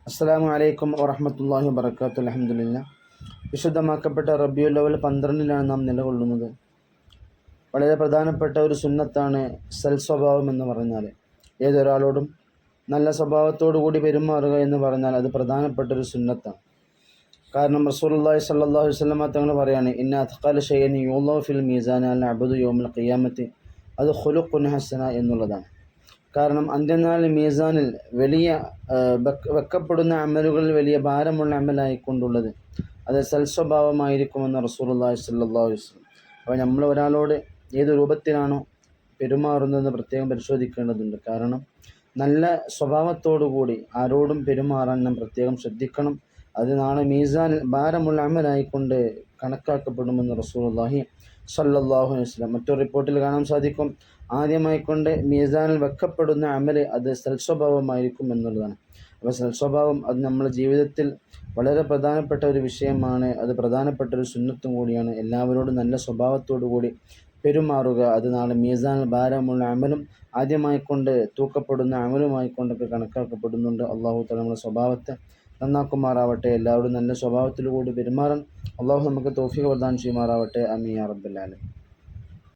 അസ്സലാമു അലൈക്കും വറഹ്മത്തുള്ളാഹി വബറകാതുഹു. അൽഹംദുലില്ലാഹ്. വിശുദ്ധമാക്കപ്പെട്ട റബീഉൽ അവ്വൽ 12-ലാണ് നാം നിലകൊള്ളുന്നത്. വളരെ പ്രധാനപ്പെട്ട ഒരു സുന്നത്താണ് സൽസ്വഭാവം എന്ന് പറഞ്ഞാൽ. ഏതൊരാളോടും നല്ല സ്വഭാവത്തോടു കൂടി പെരുമാറുക എന്ന് പറഞ്ഞാൽ അത് പ്രധാനപ്പെട്ട ഒരു സുന്നത്താണ്. കാരണം റസൂലുള്ളാഹി സ്വല്ലല്ലാഹു അലൈഹി വസല്ലം തങ്ങൾ പറയാണ്, ഇന്ന അത്ഖല ഷൈഇൻ യുളാഉ ഫിൽ മീസാൻ അൽ അബ്ദു യൗമൽ ഖിയാമത്തി, അത് ഖുലുഖുൻ ഹസന എന്നുള്ളതാണ്. കാരണം അന്ത്യനാളിൽ മീസാനിൽ വലിയ വെക്കപ്പെടുന്ന അമലുകളിൽ വലിയ ഭാരമുള്ള അമലായിക്കൊണ്ടുള്ളത് അത് സൽസ്വഭാവമായിരിക്കുമെന്ന് റസൂലുള്ളാഹി സ്വല്ലല്ലാഹു അലൈഹി വസല്ലം. അപ്പോൾ നമ്മൾ ഒരാളോട് ഏത് രൂപത്തിലാണോ പെരുമാറുന്നതെന്ന് പ്രത്യേകം പരിശോധിക്കേണ്ടതുണ്ട്. കാരണം നല്ല സ്വഭാവത്തോടു കൂടി ആരോടും പെരുമാറാൻ നാം പ്രത്യേകം ശ്രദ്ധിക്കണം. അത് നാളെ മീസാനിൽ ഭാരമുള്ള അമലായിക്കൊണ്ട് കണക്കാക്കപ്പെടുമെന്ന് റസൂലുള്ളാഹി സ്വല്ലല്ലാഹു അലൈഹി വസല്ലം. മറ്റൊരു റിപ്പോർട്ടിൽ കാണാൻ സാധിക്കും, ആദ്യമായിക്കൊണ്ട് മീസാനിൽ വെക്കപ്പെടുന്ന അമല് അത് സൽസ്വഭാവമായിരിക്കും എന്നുള്ളതാണ്. അപ്പോൾ സൽസ്വഭാവം അത് നമ്മുടെ ജീവിതത്തിൽ വളരെ പ്രധാനപ്പെട്ട ഒരു വിഷയമാണ്. അത് പ്രധാനപ്പെട്ട ഒരു സുന്നത്തും കൂടിയാണ്. എല്ലാവരോടും നല്ല സ്വഭാവത്തോടു കൂടി പെരുമാറുക അത് നാളെ മീസാനിൽ ഭാരമുള്ള അമലും ആദ്യമായിക്കൊണ്ട് തൂക്കപ്പെടുന്ന അമലുമായിക്കൊണ്ടൊക്കെ കണക്കാക്കപ്പെടുന്നുണ്ട്. അള്ളാഹു തആല നമ്മുടെ സ്വഭാവത്തെ നന്നാക്കുമാറാവട്ടെ. എല്ലാവരും നല്ല സ്വഭാവത്തിലൂടെ പെരുമാറാൻ അള്ളാഹു നമുക്ക് തൗഫീഖ് പ്രദാനം ചെയ്യുമാറാവട്ടെ. ആമീൻ യാ റബ്ബൽ ആലമീൻ.